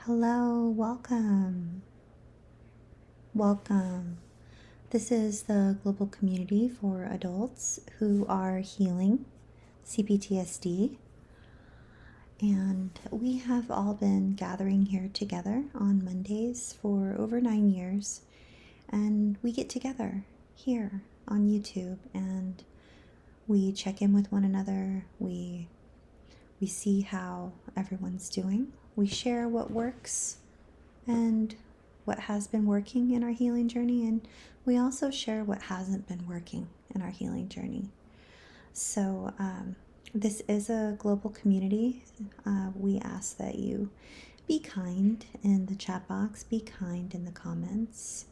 Hello, welcome. Welcome. This is the global community for adults who are healing CPTSD. And we have all been gathering here together on Mondays for over 9 years. And we get together here on YouTube and we check in with one another. We see how everyone's doing. We share what works and what has been working in our healing journey, and we also share what hasn't been working in our healing journey. So this is a global community. We ask that you be kind in the chat box, be kind in the comments.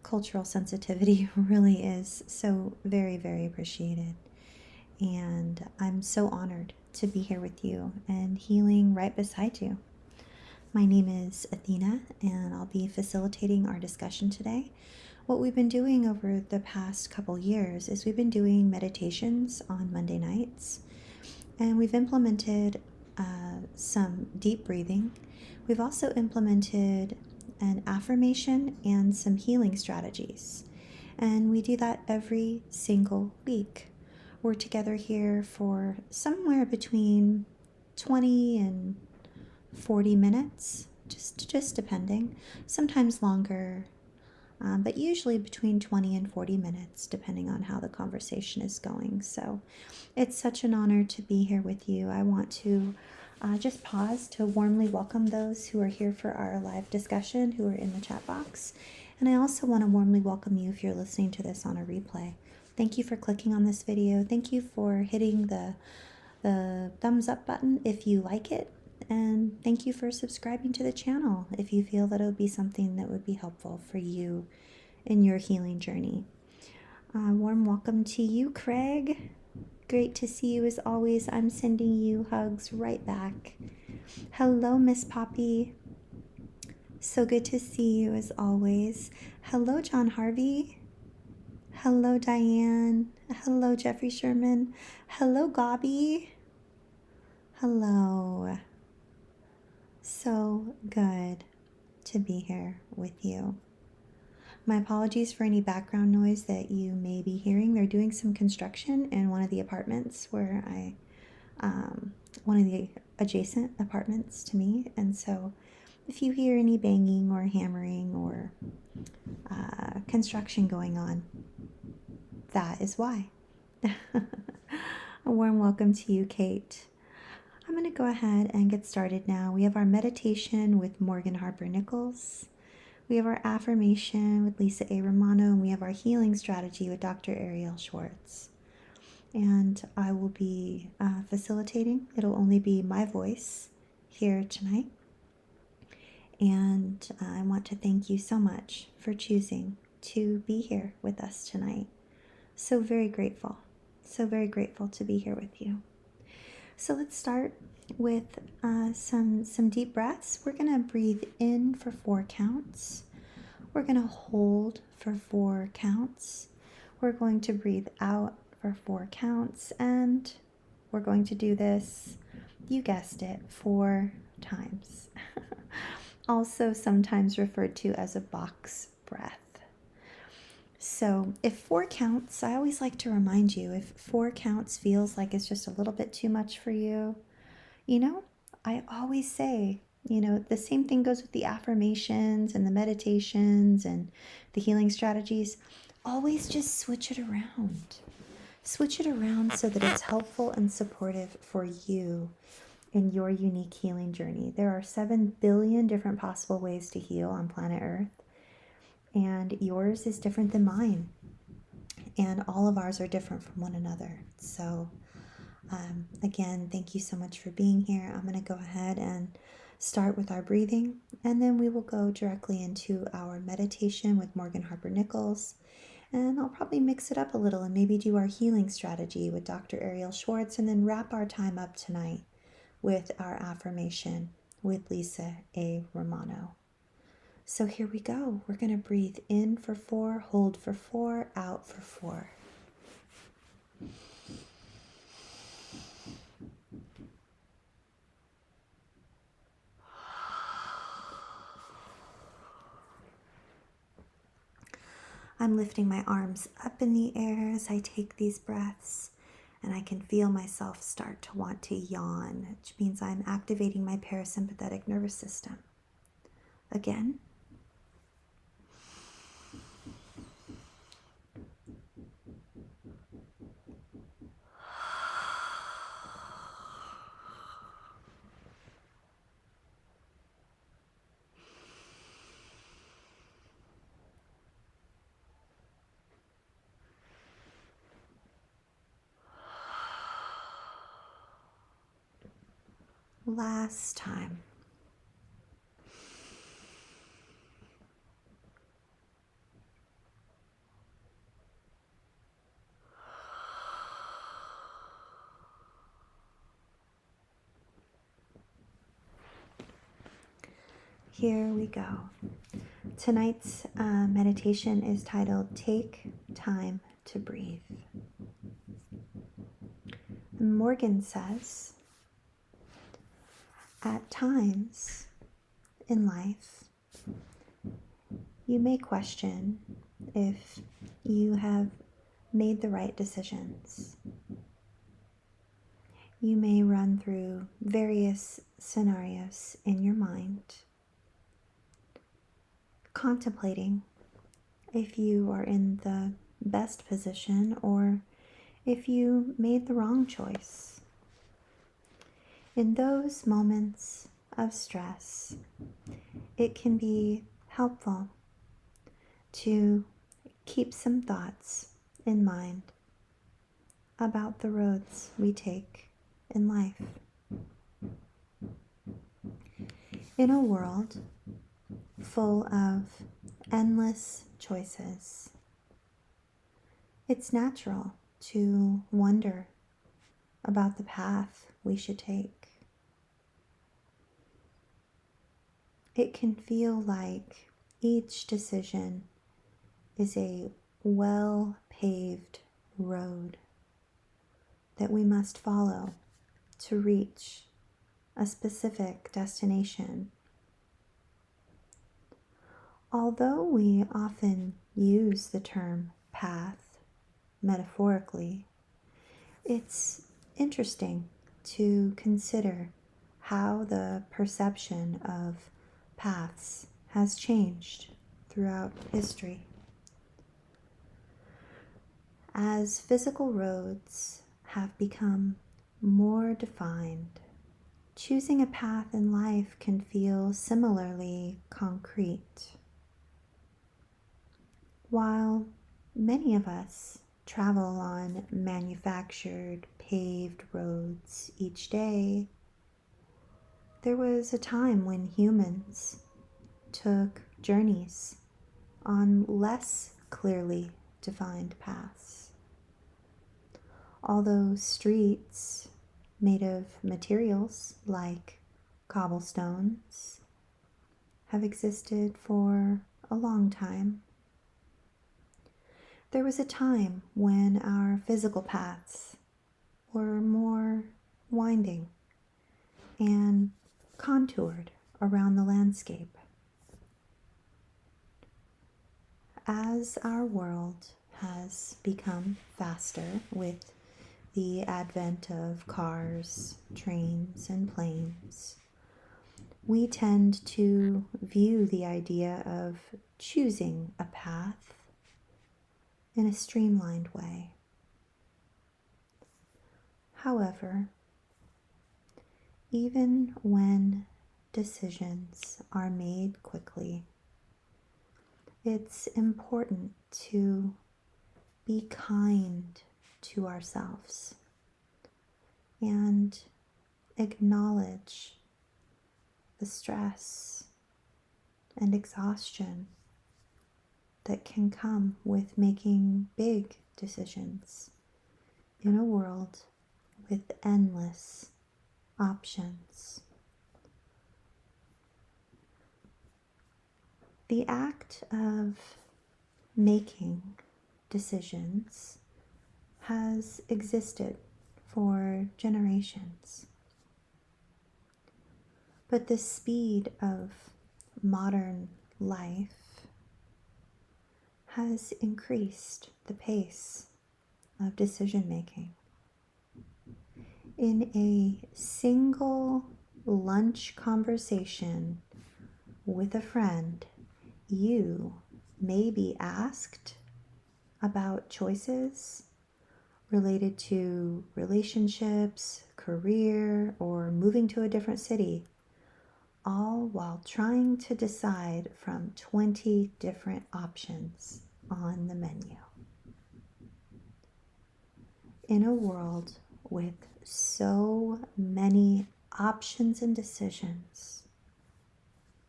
Cultural sensitivity really is so very, very appreciated. And I'm so honored to be here with you and healing right beside you. My name is Athena, and I'll be facilitating our discussion today. What we've been doing over the past couple years is we've been doing meditations on Monday nights, and we've implemented some deep breathing. We've also implemented an affirmation and some healing strategies, and we do that every single week. We're together here for somewhere between 20 and 40 minutes, just depending, sometimes longer, but usually between 20 and 40 minutes, depending on how the conversation is going. So it's such an honor to be here with you. I want to just pause to warmly welcome those who are here for our live discussion, who are in the chat box. And I also want to warmly welcome you if you're listening to this on a replay. Thank you for clicking on this video. Thank you for hitting the thumbs up button if you like it. And thank you for subscribing to the channel if you feel that it would be something that would be helpful for you in your healing journey. Warm welcome to you, Craig. Great to see you as always. I'm sending you hugs right back. Hello, Miss Poppy. So good to see you as always. Hello, John Harvey. Hello, Diane. Hello, Jeffrey Sherman. Hello, Gobby. Hello. So good to be here with you. My apologies for any background noise that you may be hearing. They're doing some construction in one of the apartments where one of the adjacent apartments to me. And so if you hear any banging or hammering or construction going on, that is why. A warm welcome to you, Kate. I'm going to go ahead and get started now. We have our meditation with Morgan Harper Nichols. We have our affirmation with Lisa A. Romano, and we have our healing strategy with Dr. Ariel Schwartz. And I will be facilitating. It'll only be my voice here tonight. And I want to thank you so much for choosing to be here with us tonight. So very grateful to be here with you. So let's start with some deep breaths. We're going to breathe in for 4 counts. We're going to hold for 4 counts. We're going to breathe out for 4 counts. And we're going to do this, you guessed it, 4 times. Also sometimes referred to as a box breath. So if 4 counts, I always like to remind you, if 4 counts feels like it's just a little bit too much for you, I always say, the same thing goes with the affirmations and the meditations and the healing strategies. Always just switch it around. Switch it around so that it's helpful and supportive for you in your unique healing journey. There are 7 billion different possible ways to heal on planet Earth. And yours is different than mine. And all of ours are different from one another. So, again, thank you so much for being here. I'm going to go ahead and start with our breathing. And then we will go directly into our meditation with Morgan Harper Nichols. And I'll probably mix it up a little and maybe do our healing strategy with Dr. Ariel Schwartz. And then wrap our time up tonight with our affirmation with Lisa A. Romano. So here we go. We're going to breathe in for 4, hold for 4, out for 4. I'm lifting my arms up in the air as I take these breaths, and I can feel myself start to want to yawn, which means I'm activating my parasympathetic nervous system. Again. Last time. Here we go. Tonight's meditation is titled Take Time to Breathe. Morgan says, at times in life, you may question if you have made the right decisions. You may run through various scenarios in your mind, contemplating if you are in the best position or if you made the wrong choice. In those moments of stress, it can be helpful to keep some thoughts in mind about the roads we take in life. In a world full of endless choices, it's natural to wonder about the path we should take. It can feel like each decision is a well-paved road that we must follow to reach a specific destination. Although we often use the term path metaphorically, it's interesting to consider how the perception of paths has changed throughout history. As physical roads have become more defined, choosing a path in life can feel similarly concrete. While many of us travel on manufactured, paved roads each day, there was a time when humans took journeys on less clearly defined paths. Although streets made of materials like cobblestones have existed for a long time, there was a time when our physical paths were more winding and contoured around the landscape. As our world has become faster with the advent of cars, trains, and planes, we tend to view the idea of choosing a path in a streamlined way. However, even when decisions are made quickly, it's important to be kind to ourselves and acknowledge the stress and exhaustion that can come with making big decisions in a world with endless options. The act of making decisions has existed for generations. But the speed of modern life has increased the pace of decision making. In a single lunch conversation with a friend, you may be asked about choices related to relationships, career, or moving to a different city, all while trying to decide from 20 different options on the menu. In a world with so many options and decisions,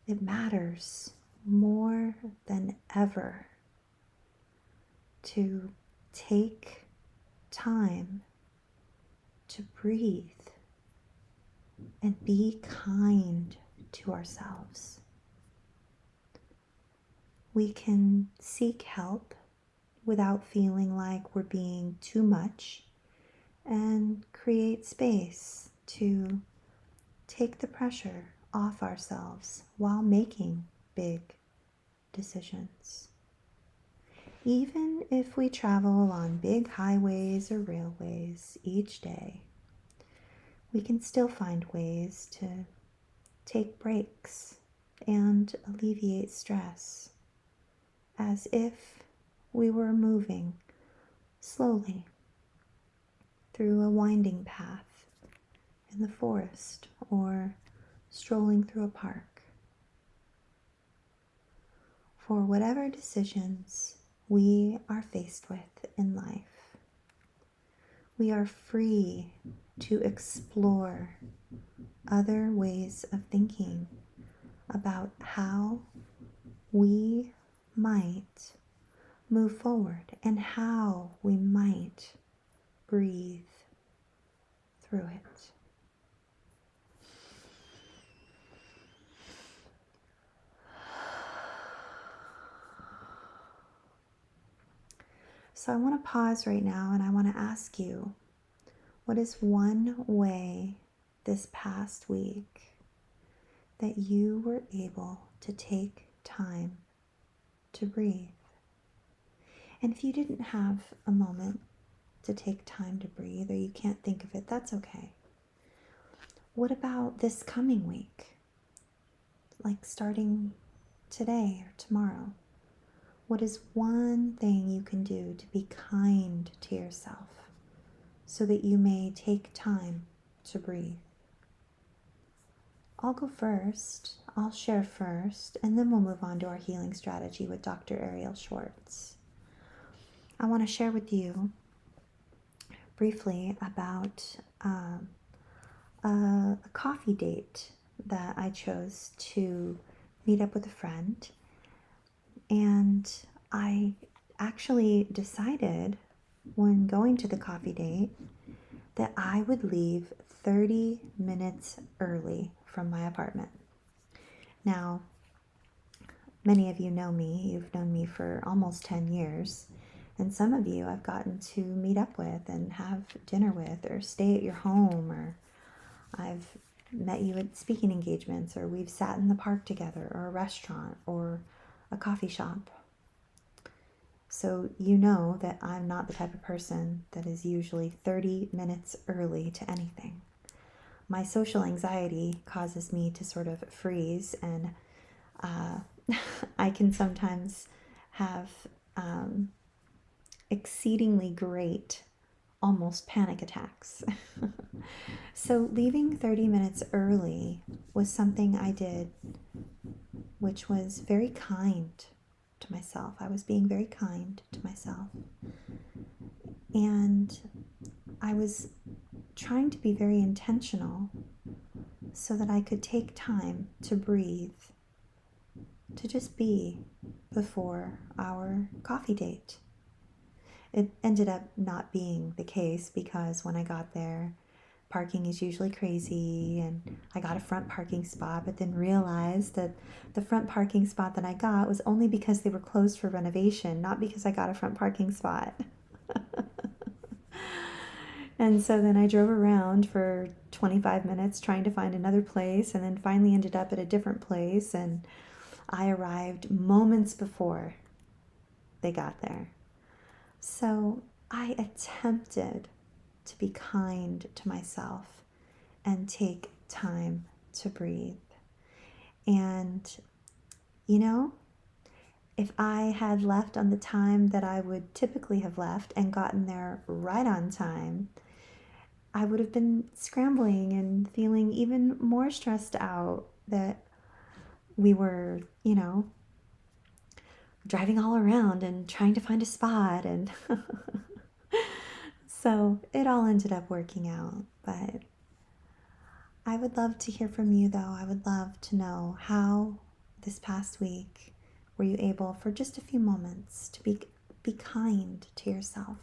it matters more than ever to take time to breathe and be kind to ourselves. We can seek help without feeling like we're being too much and create space to take the pressure off ourselves while making big decisions. Even if we travel on big highways or railways each day, we can still find ways to take breaks and alleviate stress as if we were moving slowly through a winding path in the forest or strolling through a park. For whatever decisions we are faced with in life, we are free to explore other ways of thinking about how we might move forward and how we might breathe through it. So I want to pause right now and I want to ask you, what is one way this past week that you were able to take time to breathe? And if you didn't have a moment to take time to breathe, or you can't think of it, that's okay. What about this coming week? Like starting today or tomorrow? What is one thing you can do to be kind to yourself so that you may take time to breathe? I'll go first. I'll share first, and then we'll move on to our healing strategy with Dr. Ariel Schwartz. I want to share with you briefly about a coffee date that I chose to meet up with a friend. And I actually decided when going to the coffee date that I would leave 30 minutes early from my apartment. Now, many of you know me. You've known me for almost 10 years. And some of you I've gotten to meet up with and have dinner with or stay at your home, or I've met you at speaking engagements, or we've sat in the park together, or a restaurant, or a coffee shop. So you know that I'm not the type of person that is usually 30 minutes early to anything. My social anxiety causes me to sort of freeze, and I can sometimes have exceedingly great, almost panic attacks. So leaving 30 minutes early was something I did, which was very kind to myself. I was being very kind to myself. And I was trying to be very intentional so that I could take time to breathe, to just be before our coffee date. It ended up not being the case because when I got there, parking is usually crazy, and I got a front parking spot, but then realized that the front parking spot that I got was only because they were closed for renovation, not because I got a front parking spot. And so then I drove around for 25 minutes trying to find another place, and then finally ended up at a different place, and I arrived moments before they got there. So I attempted to be kind to myself and take time to breathe. And, you know, if I had left on the time that I would typically have left and gotten there right on time, I would have been scrambling and feeling even more stressed out that we were, driving all around and trying to find a spot. And so it all ended up working out. But I would love to hear from you, though. I would love to know how this past week were you able, for just a few moments, to be kind to yourself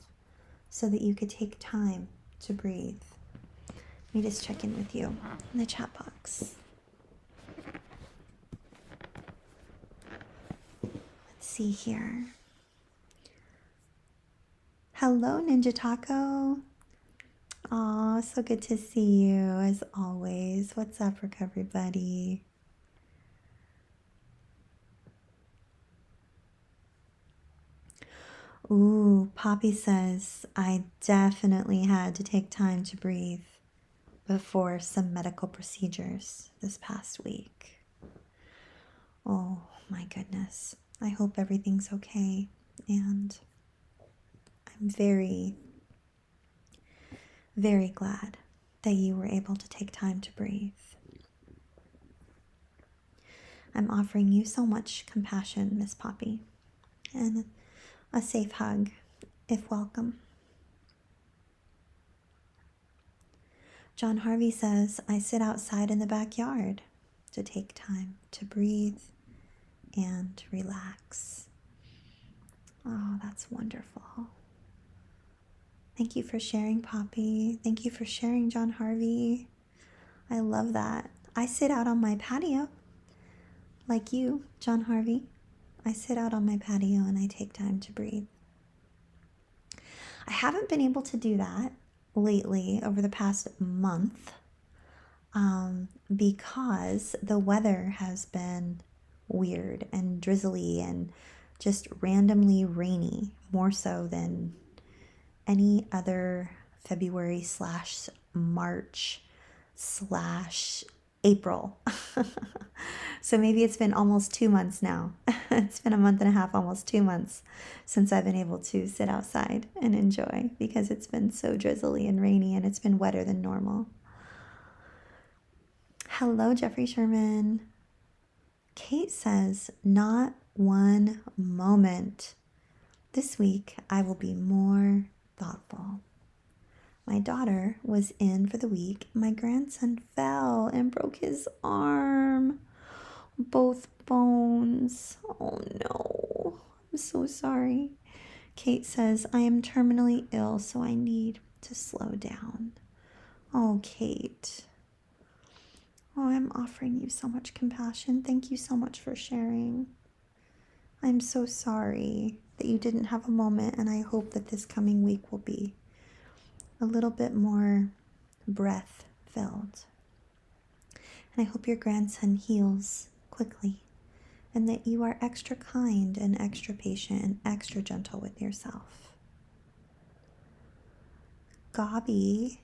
so that you could take time to breathe. Let me just check in with you in the chat box. Let's see here. Hello, Ninja Taco. Aw, so good to see you as always. What's up, everybody? Ooh, Poppy says, I definitely had to take time to breathe before some medical procedures this past week. Oh my goodness. I hope everything's okay. And I'm very, very glad that you were able to take time to breathe. I'm offering you so much compassion, Miss Poppy, and a safe hug, if welcome. John Harvey says, I sit outside in the backyard to take time to breathe and relax. Oh, that's wonderful. Thank you for sharing, Poppy. Thank you for sharing, John Harvey. I love that. I sit out on my patio, like you, John Harvey. I sit out on my patio and I take time to breathe. I haven't been able to do that lately over the past month because the weather has been weird and drizzly and just randomly rainy, more so than any other February/March/April. So maybe it's been almost 2 months now. It's been a month and a half, almost 2 months since I've been able to sit outside and enjoy because it's been so drizzly and rainy and it's been wetter than normal. Hello, Jeffrey Sherman. Kate says, not one moment. This week, I will be more thoughtful. My daughter was in for the week. My grandson fell and broke his arm. Both bones. Oh no. I'm so sorry. Kate says, I am terminally ill, so I need to slow down. Oh, Kate. Oh, I'm offering you so much compassion. Thank you so much for sharing. I'm so sorry that you didn't have a moment, and I hope that this coming week will be a little bit more breath-filled. And I hope your grandson heals quickly and that you are extra kind and extra patient and extra gentle with yourself. Gabi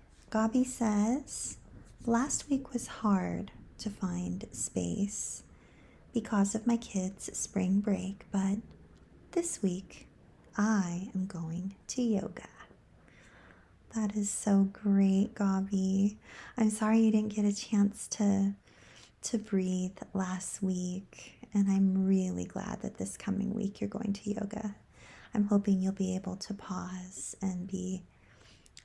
says, last week was hard to find space because of my kids' spring break, but this week I am going to yoga. That is so great, Gabi. I'm sorry you didn't get a chance to breathe last week, and I'm really glad that this coming week you're going to yoga. I'm hoping you'll be able to pause and be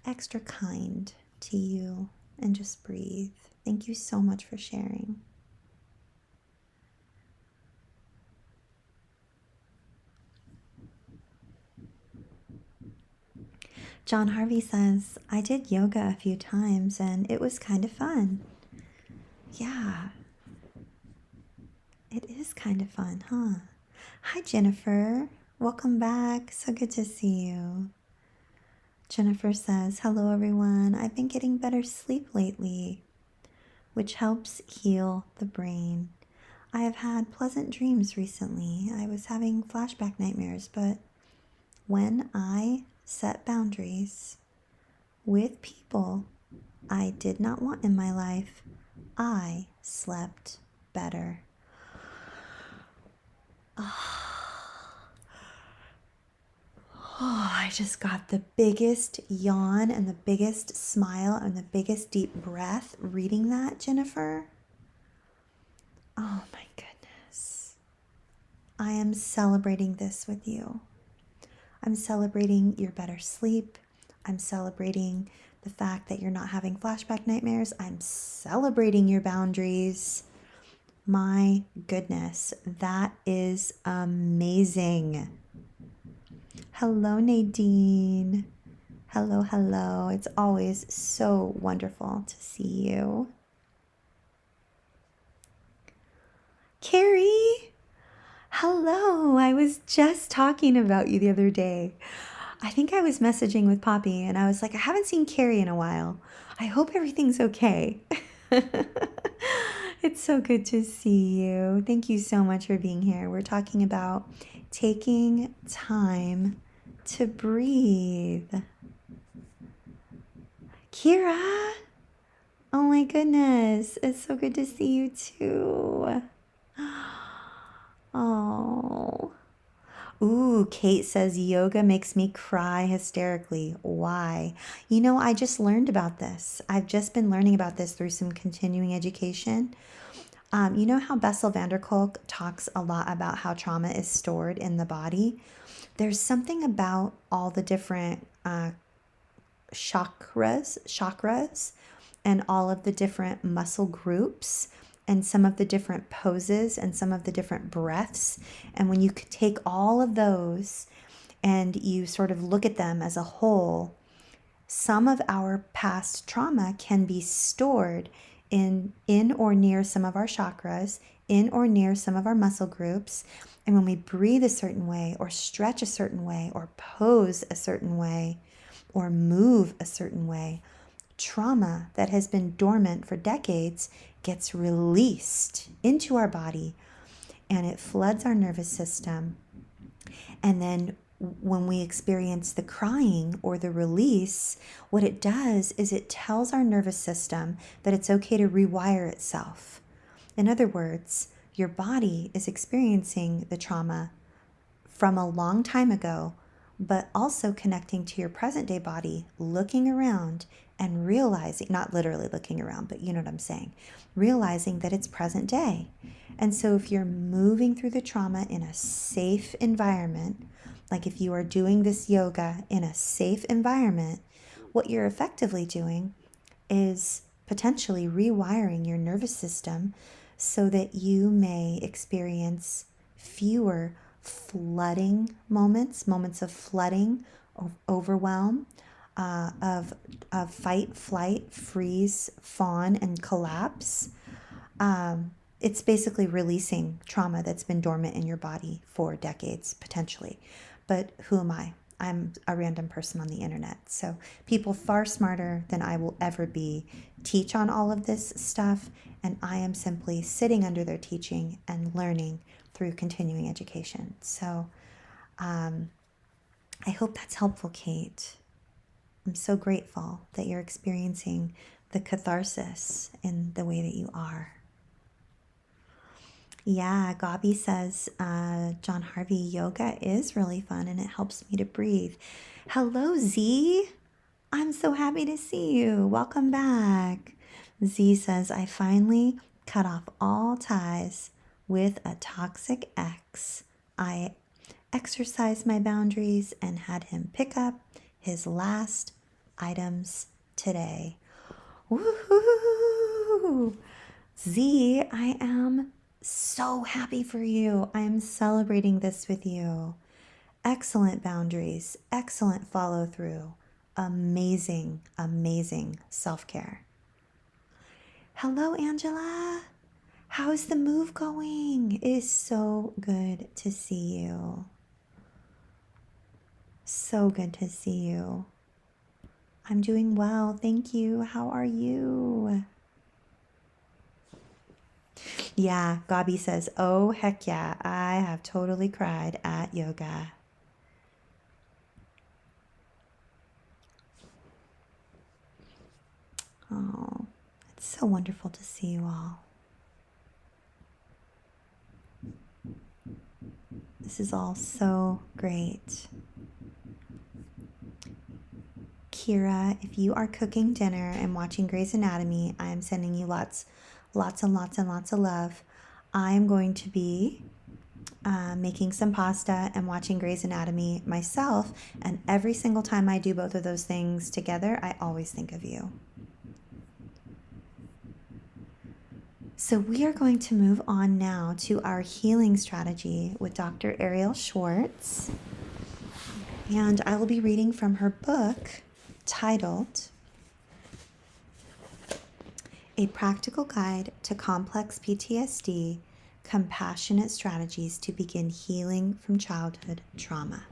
extra kind to you and just breathe. Thank you so much for sharing. John Harvey says, I did yoga a few times and it was kind of fun. Yeah, it is kind of fun, huh? Hi, Jennifer. Welcome back. So good to see you. Jennifer says, hello, everyone. I've been getting better sleep lately, which helps heal the brain. I have had pleasant dreams recently. I was having flashback nightmares, but when I set boundaries with people I did not want in my life, I slept better. Oh, I just got the biggest yawn and the biggest smile and the biggest deep breath reading that, Jennifer. Oh my goodness. I am celebrating this with you. I'm celebrating your better sleep. I'm celebrating the fact that you're not having flashback nightmares. I'm celebrating your boundaries. My goodness, that is amazing. Hello, Nadine. Hello, hello. It's always so wonderful to see you. Carrie, hello. I was just talking about you the other day. I think I was messaging with Poppy and I was like, I haven't seen Carrie in a while. I hope everything's okay. It's so good to see you. Thank you so much for being here. We're talking about taking time to breathe. Kira, oh my goodness, it's so good to see you too. Oh. Ooh, Kate says yoga makes me cry hysterically. Why? You know, I just learned about this. I've just been learning about this through some continuing education. You know how Bessel van der Kolk talks a lot about how trauma is stored in the body? There's something about all the different chakras, and all of the different muscle groups and some of the different poses and some of the different breaths. And when you could take all of those and you sort of look at them as a whole, some of our past trauma can be stored in or near some of our chakras, in or near some of our muscle groups. And when we breathe a certain way or stretch a certain way or pose a certain way or move a certain way, trauma that has been dormant for decades gets released into our body and it floods our nervous system. And then when we experience the crying or the release, what it does is it tells our nervous system that it's okay to rewire itself. In other words, your body is experiencing the trauma from a long time ago, but also connecting to your present day body, looking around and realizing, not literally looking around, but you know what I'm saying, realizing that it's present day. And so if you're moving through the trauma in a safe environment, like if you are doing this yoga in a safe environment, what you're effectively doing is potentially rewiring your nervous system so that you may experience fewer flooding moments of flooding, of overwhelm, of fight, flight, freeze, fawn, and collapse. It's basically releasing trauma that's been dormant in your body for decades, potentially. But who am I? I'm a random person on the internet. So people far smarter than I will ever be teach on all of this stuff, and I am simply sitting under their teaching and learning through continuing education. So I hope that's helpful, Kate. I'm so grateful that you're experiencing the catharsis in the way that you are. Yeah, Gabi says, John Harvey, yoga is really fun and it helps me to breathe. Hello, Z. I'm so happy to see you. Welcome back. Z says, I finally cut off all ties with a toxic ex. I exercised my boundaries and had him pick up his last items today. Woohoo! Z, I am so happy for you. I am celebrating this with you. Excellent boundaries, excellent follow through, amazing, amazing self-care. Hello, Angela. How's the move going? It is so good to see you. So good to see you. I'm doing well, thank you. How are you? Yeah, Gabi says, oh, heck yeah, I have totally cried at yoga. Oh, it's so wonderful to see you all. This is all so great. Kira, if you are cooking dinner and watching Grey's Anatomy, I am sending you lots and lots of love. I am going to be making some pasta and watching Grey's Anatomy myself, and every single time I do both of those things together, I always think of you. So we are going to move on now to our healing strategy with Dr. Ariel Schwartz, and I will be reading from her book titled A Practical Guide to Complex PTSD, Compassionate Strategies to Begin Healing from Childhood Trauma.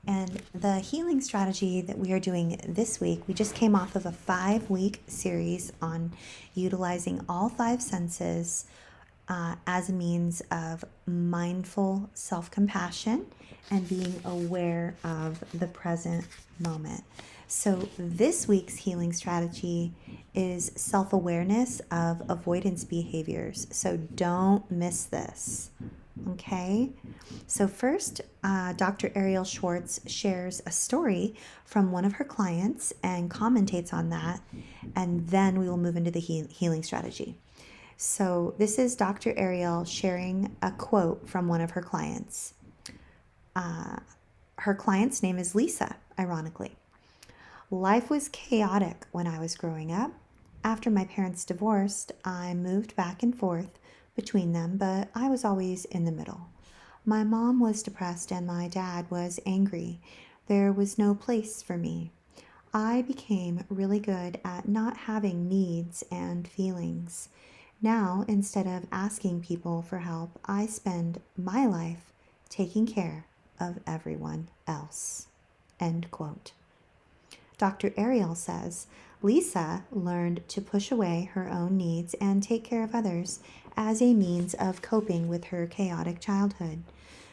And the healing strategy that we are doing this week, we just came off of a 5-week series on utilizing all 5 senses as a means of mindful self-compassion and being aware of the present moment. So this week's healing strategy is self-awareness of avoidance behaviors. So don't miss this. Okay, so first, Dr. Ariel Schwartz shares a story from one of her clients and commentates on that, and then we will move into the healing strategy. So this is Dr. Ariel sharing a quote from one of her clients. Her client's name is Lisa, ironically. Life was chaotic when I was growing up. After my parents divorced, I moved back and forth between them, but I was always in the middle. My mom was depressed and my dad was angry. There was no place for me. I became really good at not having needs and feelings. Now, instead of asking people for help, I spend my life taking care of everyone else. End quote. Dr. Ariel says, Lisa learned to push away her own needs and take care of others as a means of coping with her chaotic childhood.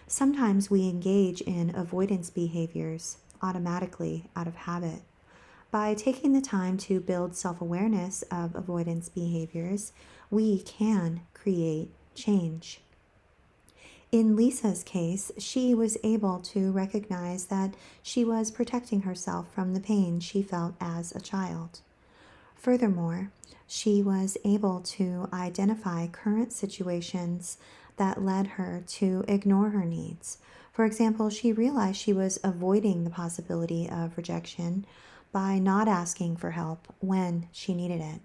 Sometimes we engage in avoidance behaviors automatically out of habit. By taking the time to build self-awareness of avoidance behaviors, we can create change. In Lisa's case, she was able to recognize that she was protecting herself from the pain she felt as a child. Furthermore, she was able to identify current situations that led her to ignore her needs. For example, she realized she was avoiding the possibility of rejection by not asking for help when she needed it.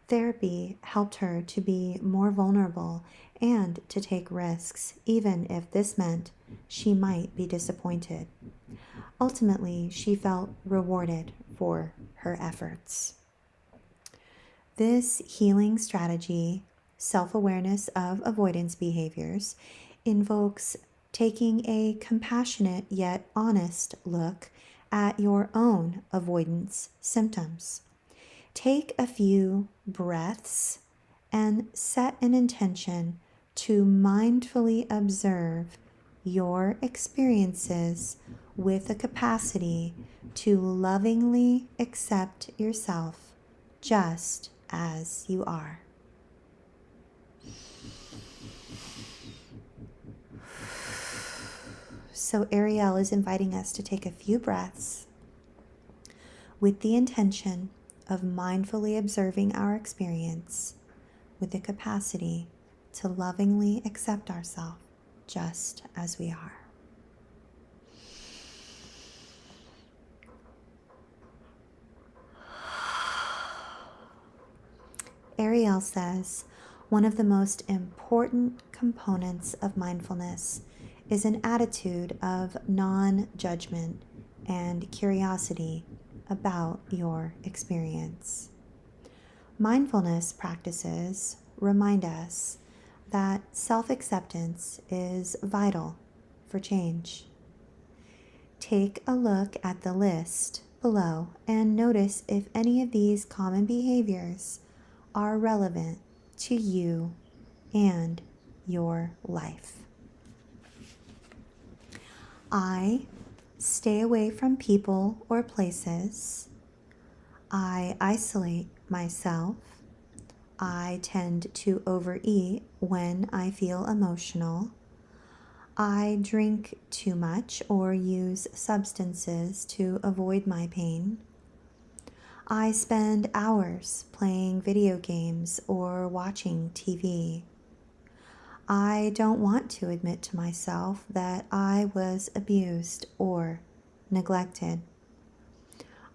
Therapy helped her to be more vulnerable and to take risks, even if this meant she might be disappointed. Ultimately, she felt rewarded for her efforts. This healing strategy, self-awareness of avoidance behaviors, invokes taking a compassionate yet honest look at your own avoidance symptoms. Take a few breaths and set an intention to mindfully observe your experiences with a capacity to lovingly accept yourself just as you are. So Ariel is inviting us to take a few breaths with the intention of mindfully observing our experience with the capacity to lovingly accept ourselves just as we are. Ariel says, one of the most important components of mindfulness is an attitude of non-judgment and curiosity about your experience. Mindfulness practices remind us that self-acceptance is vital for change. Take a look at the list below and notice if any of these common behaviors are relevant to you and your life. I stay away from people or places. I isolate myself. I tend to overeat when I feel emotional. I drink too much or use substances to avoid my pain. I spend hours playing video games or watching TV. I don't want to admit to myself that I was abused or neglected.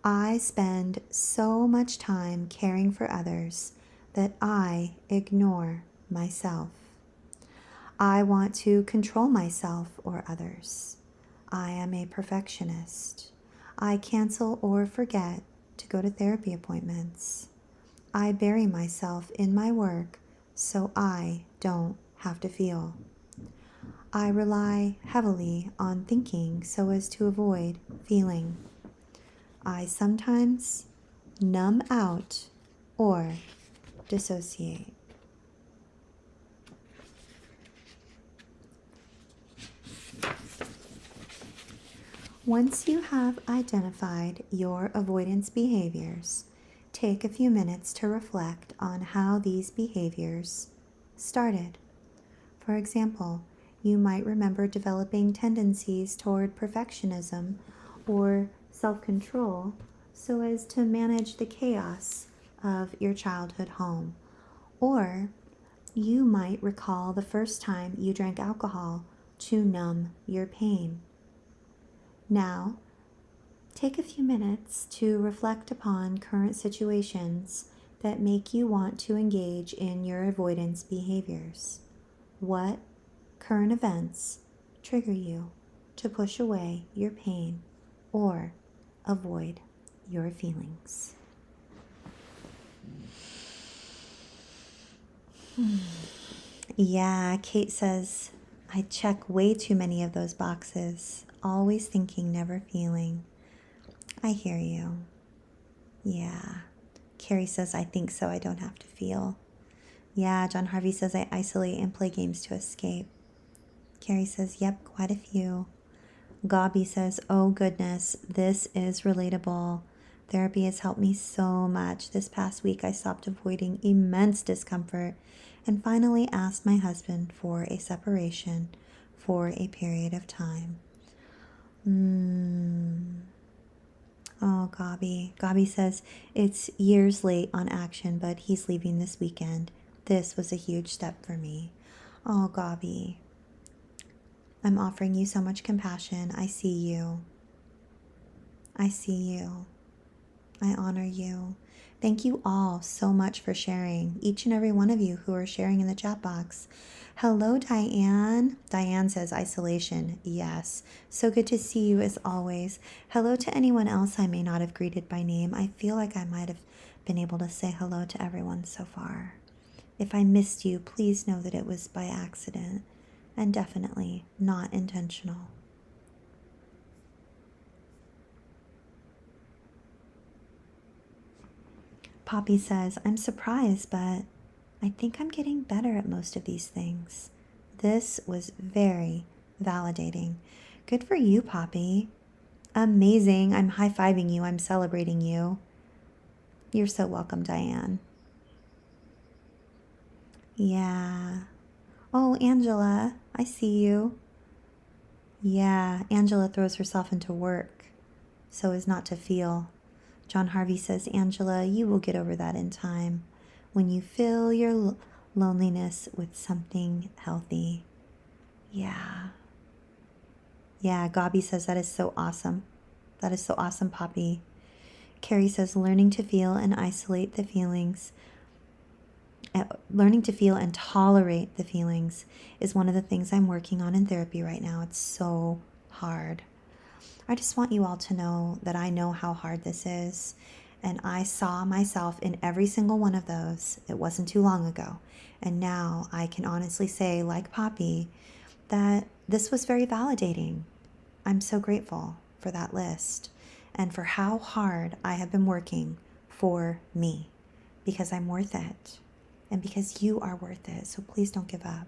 I spend so much time caring for others that I ignore myself. I want to control myself or others. I am a perfectionist. I cancel or forget to go to therapy appointments. I bury myself in my work so I don't have to feel. I rely heavily on thinking so as to avoid feeling. I sometimes numb out or dissociate. Once you have identified your avoidance behaviors, take a few minutes to reflect on how these behaviors started. For example, you might remember developing tendencies toward perfectionism or self-control so as to manage the chaos of your childhood home. Or you might recall the first time you drank alcohol to numb your pain. Now, take a few minutes to reflect upon current situations that make you want to engage in your avoidance behaviors. What current events trigger you to push away your pain or avoid your feelings? Yeah, Kate says, I check way too many of those boxes. Always thinking, never feeling. I hear you. Yeah. Carrie says, I think so. I don't have to feel. Yeah, John Harvey says, I isolate and play games to escape. Carrie says, yep, quite a few. Gobby says, oh goodness, this is relatable. Therapy has helped me so much. This past week, I stopped avoiding immense discomfort and finally asked my husband for a separation for a period of time. Oh, Gobby. Gobby says, it's years late on action, but he's leaving this weekend. This was a huge step for me. Oh, Gobby. I'm offering you so much compassion. I see you. I see you. I honor you. Thank you all so much for sharing, each and every one of you who are sharing in the chat box. Hello, Diane. Diane says isolation. Yes. So good to see you as always. Hello to anyone else I may not have greeted by name. I feel like I might have been able to say hello to everyone so far. If I missed you, please know that it was by accident and definitely not intentional. Poppy says, I'm surprised, but I think I'm getting better at most of these things. This was very validating. Good for you, Poppy. Amazing. I'm high-fiving you. I'm celebrating you. You're so welcome, Diane. Yeah. Oh, Angela, I see you. Yeah, Angela throws herself into work so as not to feel. John Harvey says, Angela, you will get over that in time when you fill your loneliness with something healthy. Yeah. Yeah, Gobby says, that is so awesome. That is so awesome, Poppy. Carrie says, learning to feel and isolate the feelings. Learning to feel and tolerate the feelings is one of the things I'm working on in therapy right now. It's so hard. I just want you all to know that I know how hard this is. And I saw myself in every single one of those. It wasn't too long ago. And now I can honestly say, like Poppy, that this was very validating. I'm so grateful for that list and for how hard I have been working for me, because I'm worth it and because you are worth it. So please don't give up.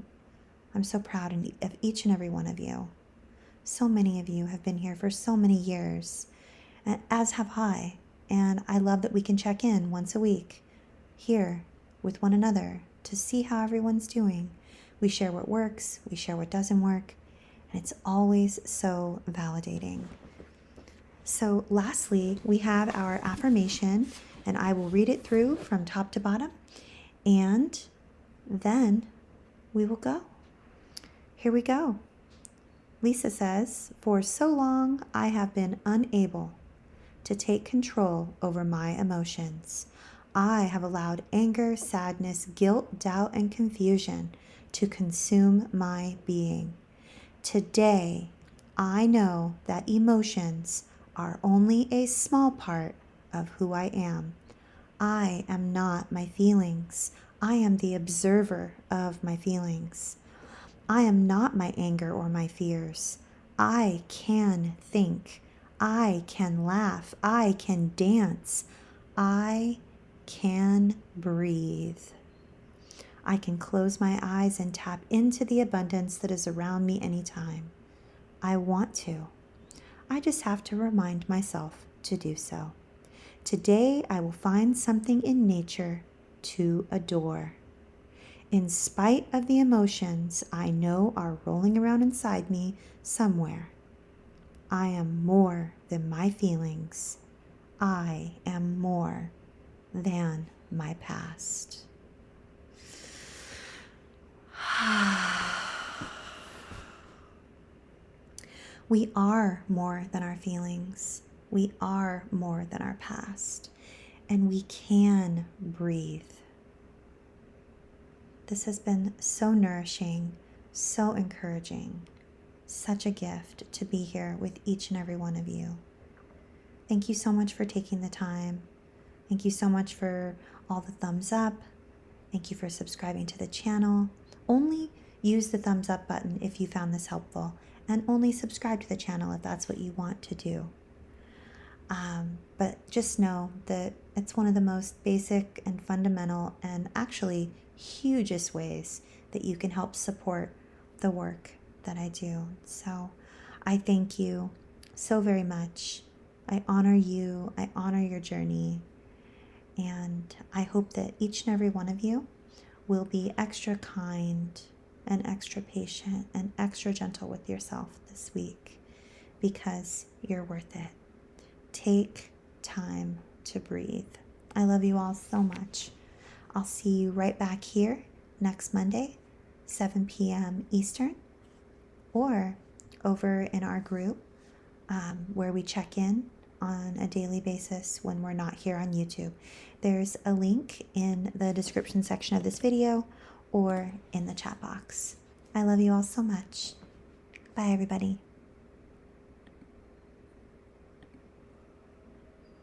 I'm so proud of each and every one of you. So many of you have been here for so many years, as have I. And I love that we can check in once a week here with one another to see how everyone's doing. We share what works, we share what doesn't work, and it's always so validating. So lastly, we have our affirmation, and I will read it through from top to bottom, and then we will go. Here we go. Lisa says, "For so long, I have been unable to take control over my emotions. I have allowed anger, sadness, guilt, doubt, and confusion to consume my being. Today, I know that emotions are only a small part of who I am. I am not my feelings. I am the observer of my feelings. I am not my anger or my fears. I can think. I can laugh. I can dance. I can breathe. I can close my eyes and tap into the abundance that is around me anytime I want to. I just have to remind myself to do so. Today, I will find something in nature to adore. In spite of the emotions I know are rolling around inside me somewhere, I am more than my feelings. I am more than my past." We are more than our feelings. We are more than our past. And we can breathe. This has been so nourishing, so encouraging, such a gift to be here with each and every one of you. Thank you so much for taking the time. Thank you so much for all the thumbs up. Thank you for subscribing to the channel. Only use the thumbs up button if you found this helpful, and only subscribe to the channel if that's what you want to do. But just know that it's one of the most basic and fundamental and actually hugest ways that you can help support the work that I do. So I thank you so very much. I honor you. I honor your journey. And I hope that each and every one of you will be extra kind and extra patient and extra gentle with yourself this week, because you're worth it. Take time to breathe. I love you all so much. I'll see you right back here next Monday, 7 p.m. Eastern, or over in our group where we check in on a daily basis when we're not here on YouTube. There's a link in the description section of this video or in the chat box. I love you all so much. Bye, everybody.